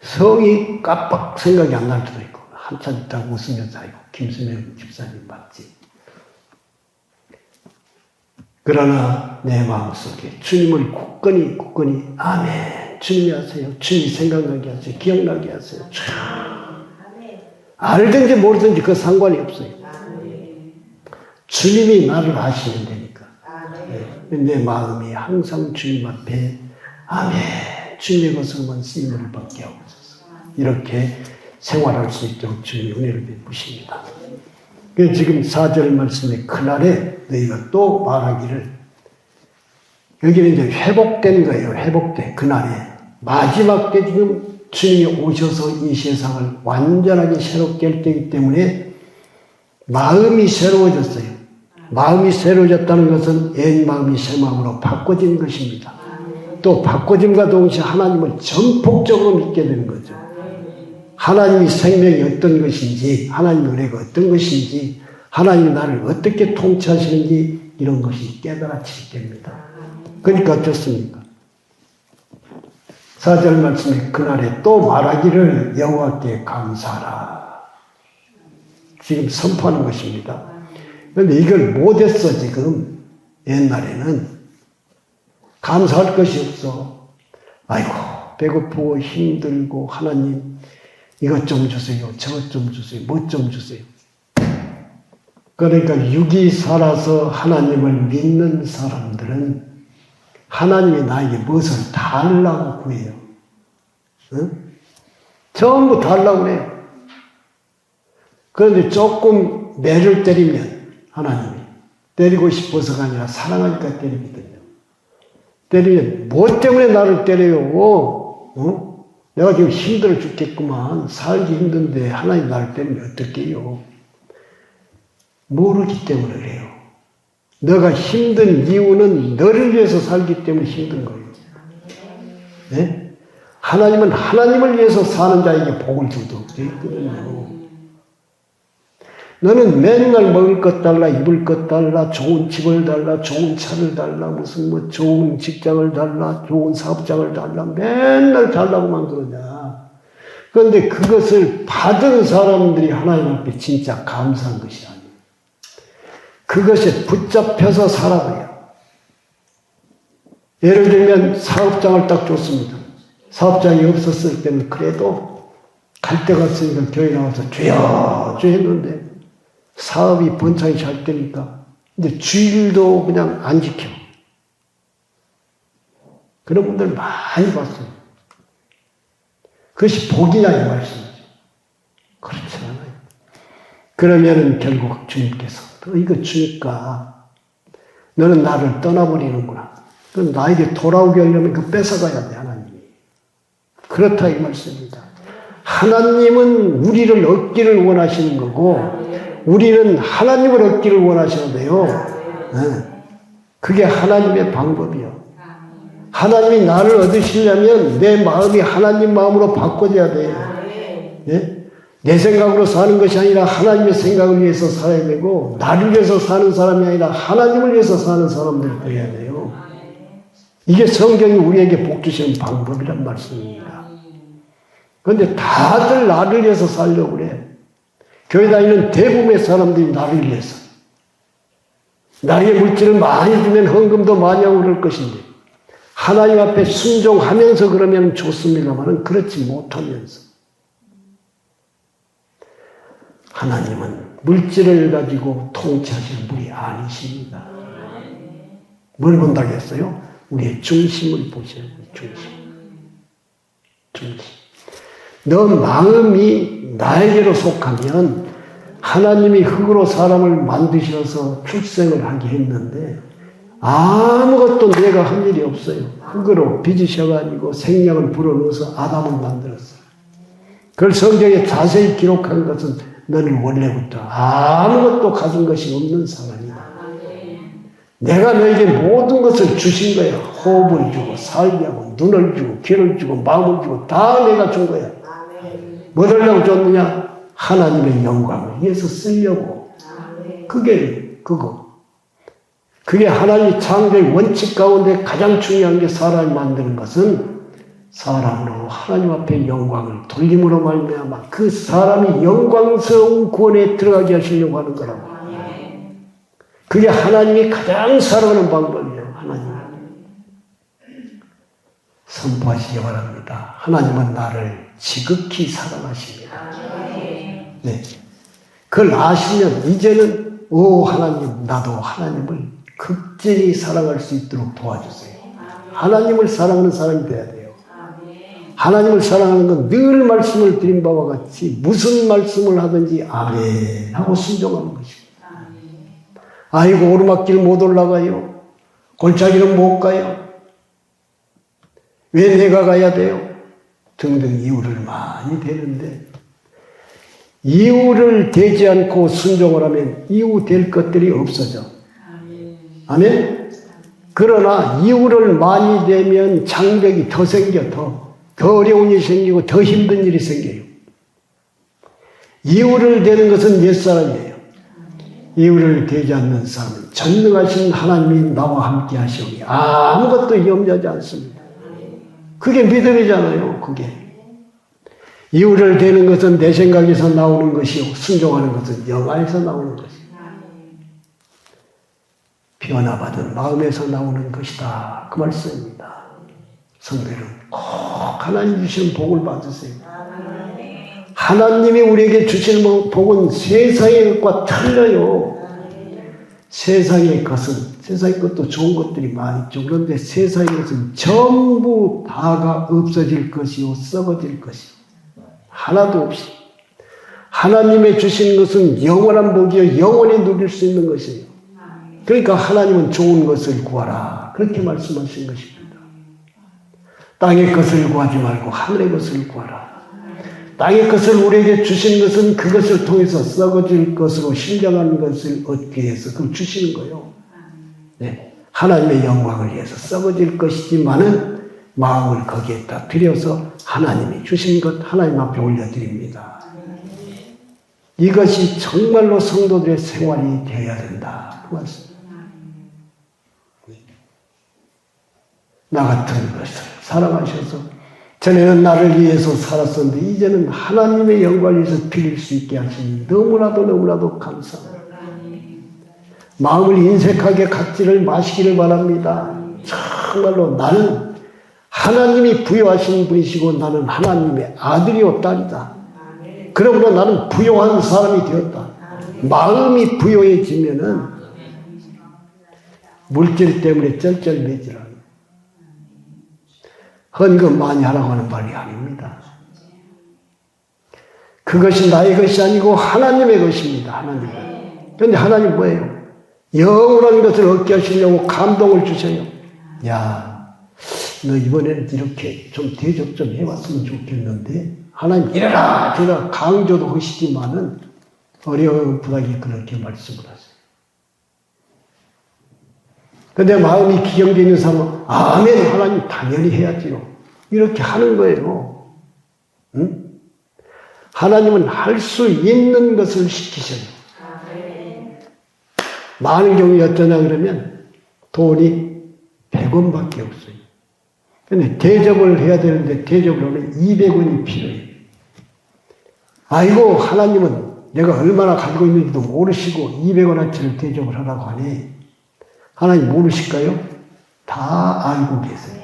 성이 깜빡 생각이 안 날 때도 있고 한참 있다가 웃으면서 아이고 김수명 집사님 맞지. 그러나 내 마음속에 주님을 굳건히 아멘 주님이 하세요. 주님이 생각나게 하세요. 기억나게 하세요. 알든지 모르든지 그 상관이 없어요. 주님이 나를 아시면 되니까. 내 마음이 항상 주님 앞에 아멘 주님의 것으로만 쓰임을 받게 하옵소서. 이렇게 생활할 수 있도록 주님이 은혜를 베푸십니다. 지금 4절 말씀에 그날에 너희가 또 말하기를, 여기는 이제 회복된 거예요. 회복된 그날에 마지막 때 지금 주님이 오셔서 이 세상을 완전하게 새롭게 할 때이기 때문에 마음이 새로워졌어요. 마음이 새로워졌다는 것은 옛 마음이 새 마음으로 바꿔진 것입니다. 또 바꿔짐과 동시에 하나님을 전폭적으로 믿게 되는 거죠. 하나님이 생명이 어떤 것인지, 하나님의 은혜가 어떤 것인지, 하나님이 나를 어떻게 통치하시는지 이런 것이 깨달아지게 됩니다. 그러니까 어떻습니까? 4절 말씀에 그날에 또 말하기를 여호와께 감사하라. 지금 선포하는 것입니다. 그런데 이걸 못했어. 지금 옛날에는 감사할 것이 없어. 아이고 배고프고 힘들고 하나님 이것 좀 주세요. 저것 좀 주세요. 뭐 좀 주세요. 그러니까 육이 살아서 하나님을 믿는 사람들은 하나님이 나에게 무엇을 달라고 구해요. 응? 전부 달라고 해요. 그런데 조금 매를 때리면 하나님이 때리고 싶어서가 아니라 사랑하니까 때리거든요. 때리면 뭐 때문에 나를 때려요? 어? 내가 지금 힘들어 죽겠구만. 살기 힘든데 하나님 나를 때리면 어떡해요? 모르기 때문에 그래요. 너가 힘든 이유는 너를 위해서 살기 때문에 힘든 거예요. 네? 하나님은 하나님을 위해서 사는 자에게 복을 주도록 되어 있거든요. 너는 맨날 먹을 것 달라, 입을 것 달라, 좋은 집을 달라, 좋은 차를 달라, 무슨 뭐 좋은 직장을 달라, 좋은 사업장을 달라, 맨날 달라고만 그러냐. 그런데 그것을 받은 사람들이 하나님 앞에 진짜 감사한 것이 아니에요. 그것에 붙잡혀서 살아가요. 예를 들면 사업장을 딱 줬습니다. 사업장이 없었을 때는 그래도 갈 데가 없으니까 교회 나와서 주여 주여 했는데 사업이 번창이 잘 되니까 이제 주일도 그냥 안 지켜. 그런 분들 많이 봤어요. 그것이 복이냐 이 말씀이죠. 그렇지 않아요. 그러면은 결국 주님께서 너 이거 주니까 너는 나를 떠나버리는구나. 그럼 나에게 돌아오게 하려면 그 뺏어가야 돼 하나님이. 그렇다 이 말씀입니다. 하나님은 우리를 얻기를 원하시는 거고 우리는 하나님을 얻기를 원하셔야 돼요. 네. 그게 하나님의 방법이요. 하나님이 나를 얻으시려면 내 마음이 하나님 마음으로 바꿔져야 돼요. 네? 내 생각으로 사는 것이 아니라 하나님의 생각을 위해서 살아야 되고 나를 위해서 사는 사람이 아니라 하나님을 위해서 사는 사람들이 되어야 돼요. 이게 성경이 우리에게 복 주시는 방법이란 말씀입니다. 그런데 다들 나를 위해서 살려고 그래. 교회 다니는 대부분의 사람들이 나를 위해서. 나에게 물질을 많이 주면 헌금도 많이 하고 그럴 것인데 하나님 앞에 순종하면서 그러면 좋습니다만 그렇지 못하면서 하나님은 물질을 가지고 통치하시는 분이 아니십니다. 뭘 본다고 했어요? 우리의 중심을 보시는 거예요. 중심. 너 마음이 나에게로 속하면 하나님이 흙으로 사람을 만드셔서 출생을 하게 했는데 아무것도 내가 한 일이 없어요. 흙으로 빚으셔가지고 생명을 불어넣어서 아담을 만들었어요. 그걸 성경에 자세히 기록한 것은 너는 원래부터 아무것도 가진 것이 없는 사람이다. 내가 너에게 모든 것을 주신 거야. 호흡을 주고 살게 하고 눈을 주고 귀를 주고 마음을 주고 다 내가 준 거야. 뭐 하려고 줬느냐? 하나님의 영광을 위해서 쓰려고. 그게 그거. 그게 하나님의 창조의 원칙 가운데 가장 중요한 게 사람을 만드는 것은 사람으로 하나님 앞에 영광을 돌림으로 말미암아 그 사람이 영광스러운 구원에 들어가게 하시려고 하는 거라고. 그게 하나님이 가장 사랑하는 방법이에요. 하나님. 선포하시기 바랍니다. 하나님은 나를 지극히 사랑하십니다. 네. 그걸 아시면 이제는 하나님, 나도 하나님을 극진히 사랑할 수 있도록 도와주세요. 하나님을 사랑하는 사람이 돼야 돼요. 하나님을 사랑하는 건 늘 말씀을 드린 바와 같이 무슨 말씀을 하든지 아멘 하고 순종하는 것입니다. 아이고 오르막길 못 올라가요. 골짜기는 못 가요. 왜 내가 가야 돼요? 등등 이유를 많이 대는데 이유를 대지 않고 순종을 하면 이유 될 것들이 없어져. 아멘? 그러나 이유를 많이 대면 장벽이 더 생겨, 더 어려운 일이 생기고 더 힘든 일이 생겨요. 이유를 대는 것은 옛사람이에요. 이유를 대지 않는 사람은 전능하신 하나님이 나와 함께 하시오니 아무것도 염려하지 않습니다. 그게 믿음이잖아요. 그게. 이유를 대는 것은 내 생각에서 나오는 것이요 순종하는 것은 영안에서 나오는 것이요 변화받은 마음에서 나오는 것이다. 그 말씀입니다. 성도들은 꼭 하나님 주시는 복을 받으세요. 하나님이 우리에게 주시는 복은 세상의 것과 틀려요. 세상의 것도 좋은 것들이 많이 있죠. 그런데 세상의 것은 전부 다가 없어질 것이요 썩어질 것이요 하나도 없이 하나님의 주신 것은 영원한 복이요 영원히 누릴 수 있는 것이에요. 그러니까 하나님은 좋은 것을 구하라 그렇게 말씀하신 것입니다. 땅의 것을 구하지 말고 하늘의 것을 구하라. 땅의 것을 우리에게 주신 것은 그것을 통해서 썩어질 것으로 신령한 것을 얻기 위해서 그걸 주시는 거예요. 네. 하나님의 영광을 위해서 썩어질 것이지만은 마음을 거기에다 들여서 하나님이 주신 것 하나님 앞에 올려드립니다. 이것이 정말로 성도들의 생활이 되어야 된다. 그 말씀. 나 같은 것을 사랑하셔서 전에는 나를 위해서 살았었는데 이제는 하나님의 영광을 위해서 빌릴 수 있게 하시니 너무나도 감사합니다. 마음을 인색하게 갖지를 마시기를 바랍니다. 정말로 나는 하나님이 부여하신 분이시고 나는 하나님의 아들이요 딸이다. 그러므로 나는 부여한 사람이 되었다. 마음이 부여해지면은 물질 때문에 쩔쩔매지라. 헌금 많이 하라고 하는 말이 아닙니다. 그것이 나의 것이 아니고 하나님의 것입니다. 하나님. 그런데 하나님 뭐예요? 영원한 것을 얻게 하시려고 감동을 주셔요. 야, 너 이번에는 이렇게 좀 대접 좀 해봤으면 좋겠는데 하나님 이래라 저래라 강조도 하시지만은 어려운 부탁이 그렇게 말씀을 하세요. 근데 마음이 기경되어 있는 사람은 아멘 하나님 당연히 해야지요. 이렇게 하는 거예요. 응? 하나님은 할 수 있는 것을 시키셔요. 많은 경우에 어떠냐 그러면 돈이 100원밖에 없어요. 근데 대접을 해야 되는데 대접을 하면 200원이 필요해요. 아이고 하나님은 내가 얼마나 가지고 있는지도 모르시고 200원어치를 대접을 하라고 하니 하나님 모르실까요? 다 알고 계세요.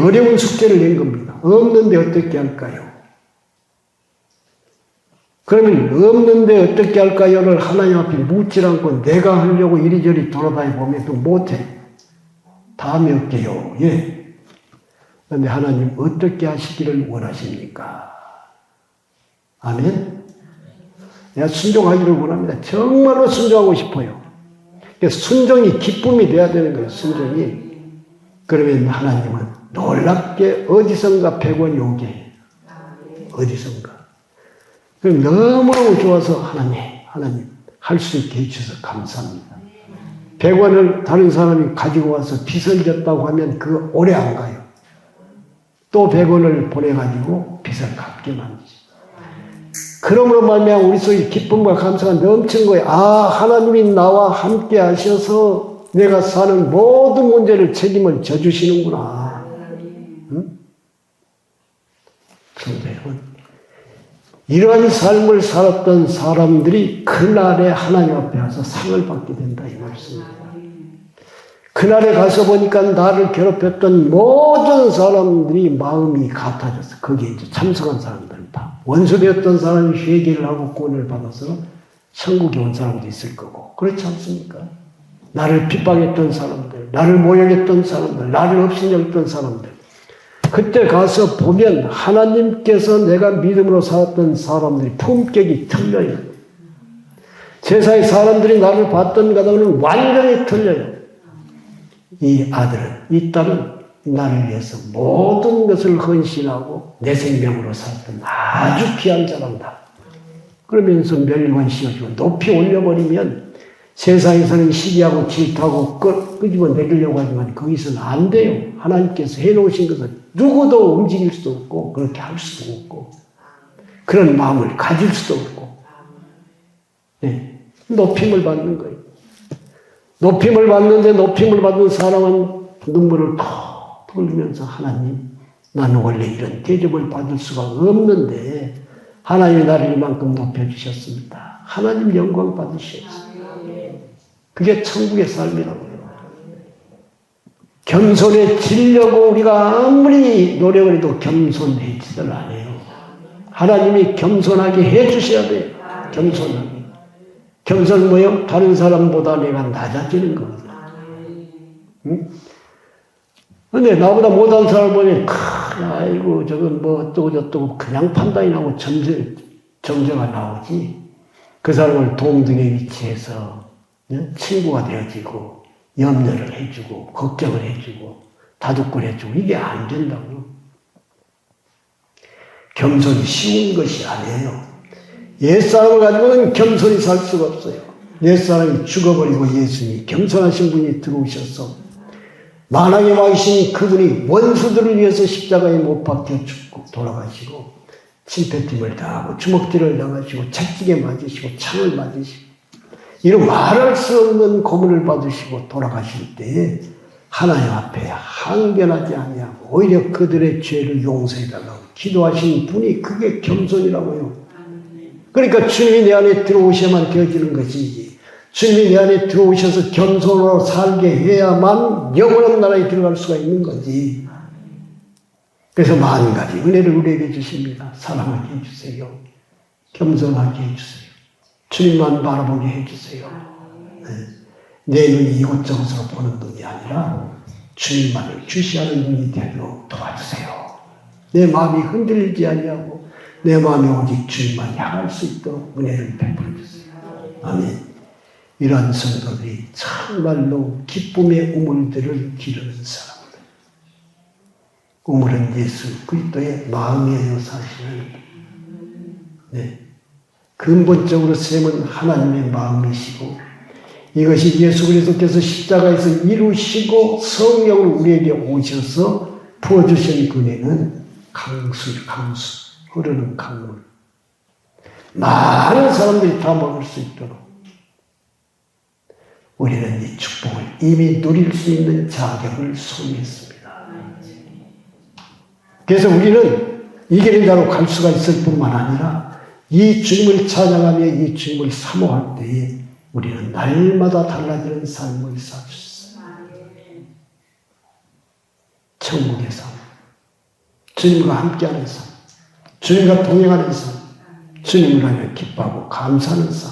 어려운 숙제를 낸 겁니다. 없는데 어떻게 할까요? 그러면 없는데 어떻게 할까요를 하나님 앞에 묻지 않고 내가 하려고 이리저리 돌아다니 보면 또 못해. 다음에 할게요. 예. 그런데 하나님 어떻게 하시기를 원하십니까? 아멘? 내가 순종하기를 원합니다. 정말로 순종하고 싶어요. 순종이 기쁨이 돼야 되는 거예요. 순종이. 그러면 하나님은 놀랍게 어디선가 100원이 오게 해요. 어디선가. 그럼 너무너무 좋아서 하나님 할 수 있게 해주셔서 감사합니다. 100원을 다른 사람이 가지고 와서 빚을 졌다고 하면 그거 오래 안 가요. 또 100원을 보내가지고 빚을 갚게 만드죠. 그러므로 말미암아 우리 속에 기쁨과 감사가 넘치는 거예요. 아, 하나님이 나와 함께 하셔서 내가 사는 모든 문제를 책임을 져주시는구나. 응? 그런데 여러분, 이러한 삶을 살았던 사람들이 그날에 하나님 앞에 와서 상을 받게 된다 이 말씀입니다. 그날에 가서 보니까 나를 괴롭혔던 모든 사람들이 마음이 같아졌어. 거기에 이제 참석한 사람들은 다. 원수되었던 사람이 회개를 하고 구원을 받아서 천국에 온 사람도 있을 거고. 그렇지 않습니까? 나를 핍박했던 사람들, 나를 모욕했던 사람들, 나를 업신여겼던 사람들. 그때 가서 보면 하나님께서 내가 믿음으로 살았던 사람들이 품격이 틀려요. 세상의 사람들이 나를 봤던 것과는 완전히 틀려요. 이 아들은, 이 딸은 나를 위해서 모든 것을 헌신하고 내 생명으로 살았던 아주 귀한 사람이다. 그러면서 멸류관 씌워주고 높이 올려버리면 세상에서는 시기하고 질투하고 끄집어내리려고 하지만 거기서는 안 돼요. 하나님께서 해놓으신 것은 누구도 움직일 수도 없고 그렇게 할 수도 없고 그런 마음을 가질 수도 없고 네. 높임을 받는 거예요. 높임을 받는데 높임을 받는 사람은 눈물을 톡 흘리면서 하나님 나는 원래 이런 대접을 받을 수가 없는데 하나님이 나를 이만큼 높여주셨습니다. 하나님 영광 받으시옵소서. 그게 천국의 삶이라고요. 겸손해지려고 우리가 아무리 노력을 해도 겸손해지들 않아요. 하나님이 겸손하게 해주셔야 돼요. 겸손하게. 겸손은 뭐예요? 다른 사람보다 내가 낮아지는 거거든요. 응? 근데 나보다 못한 사람 보면, 아이고, 저건 뭐 어떠고 그냥 판단이 나고 정죄가 나오지. 그 사람을 동등의 위치에서 친구가 되어지고, 염려를 해주고, 걱정을 해주고, 다독을 해주고, 이게 안 된다고요. 겸손이 쉬운 것이 아니에요. 옛사람을 가지고는 겸손히 살 수가 없어요. 옛사람이 죽어버리고 예수님이 겸손하신 분이 들어오셔서 만왕의 왕이신 그분이 원수들을 위해서 십자가에 못 박혀 죽고 돌아가시고 침패팀을 당하고 주먹질을 당하시고 채찍에 맞으시고 창을 맞으시고 이런 말할 수 없는 고문을 받으시고 돌아가실 때에 하나님 앞에 항변하지 아니하고 오히려 그들의 죄를 용서해달라고 기도하신 분이 그게 겸손이라고요. 그러니까 주님이 내 안에 들어오셔야만 되어지는 것이지 주님이 내 안에 들어오셔서 겸손으로 살게 해야만 영원한 나라에 들어갈 수가 있는 거지. 그래서 만 가지 은혜를 우리에게 주십니다. 사랑하게 해주세요. 겸손하게 해주세요. 주님만 바라보게 해주세요. 내 눈이 이곳저곳으로 보는 눈이 아니라 주님만을 주시하는 눈이 되도록 도와주세요. 내 마음이 흔들리지 아니하고 내 마음이 오직 주님만 향할 수 있도록 은혜를 베풀어 주세요. 아멘. 이러한 성도들이 정말로 기쁨의 우물들을 기르는 사람들. 우물은 예수 그리스도의 마음이에요, 사실은. 네. 근본적으로 셈은 하나님의 마음이시고 이것이 예수 그리스도께서 십자가에서 이루시고 성령으로 우리에게 오셔서 부어주신 은혜는 강수. 흐르는 강물. 많은 사람들이 다 먹을 수 있도록 우리는 이 축복을 이미 누릴 수 있는 자격을 소유했습니다. 그래서 우리는 이 길의 자로 갈 수가 있을 뿐만 아니라 이 주님을 찬양하며 이 주님을 사모할 때에 우리는 날마다 달라지는 삶을 살 수 있어요. 천국의 삶. 주님과 함께하는 삶. 주님과 동행하는 삶, 주님을 하며 기뻐하고 감사하는 삶,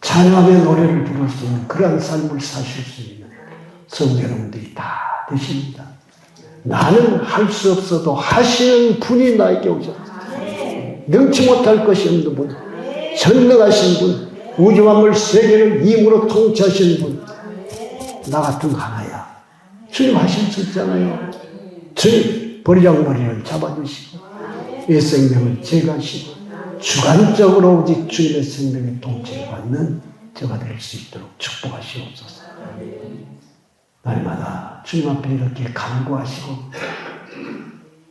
찬양하며 노래를 부를 수 있는 그러한 삶을 사실 수 있는 성도 여러분들이 다 되십니다. 나는 할 수 없어도 하시는 분이 나에게 오셨습니다. 능치 못할 것이 없는 분, 전능하신 분, 우주 만물 세계를 힘으로 통치하시는 분, 나 같은 하나야. 주님 하실 수 있잖아요. 주님 버리장머리를 잡아주시고 이 생명을 제거하시고 주관적으로 오직 주님의 생명의 통치를 받는 저가 될 수 있도록 축복하시옵소서. 날마다 주님 앞에 이렇게 간구하시고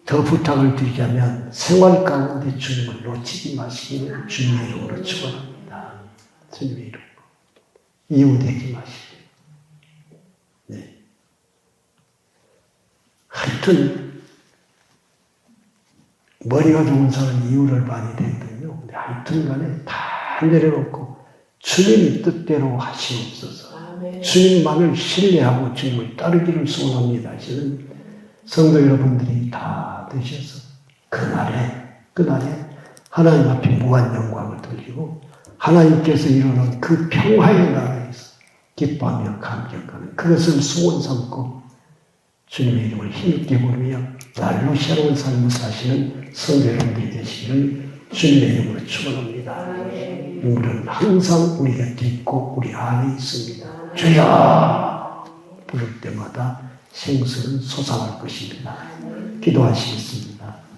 더 부탁을 드리자면 생활 가운데 주님을 놓치지 마시기를 주님의 이름으로 축원합니다. 주님의 이름으로 이유되지 마시고 네. 하여튼 머리가 좋은 사람은 이유를 많이 대거든요. 근데 하여튼 간에 다 내려놓고 주님이 뜻대로 하시옵소서. 주님만을 신뢰하고 주님을 따르기를 소원합니다. 저는 성도 여러분들이 다 되셔서 그날에 하나님 앞에 무한 영광을 돌리고 하나님께서 이루는 그 평화의 나라에서 기뻐하며 감격하는 그것을 소원 삼고 주님의 이름을 힘있게 부르며 날로 새로운 삶을 사시는 성도 여러분들이 되시기를 주님의 이름으로 축원합니다. 우리는 항상 우리 곁에 있고 우리 안에 있습니다. 주여 부를 때마다 생수는 솟아날 것입니다. 기도하시겠습니다.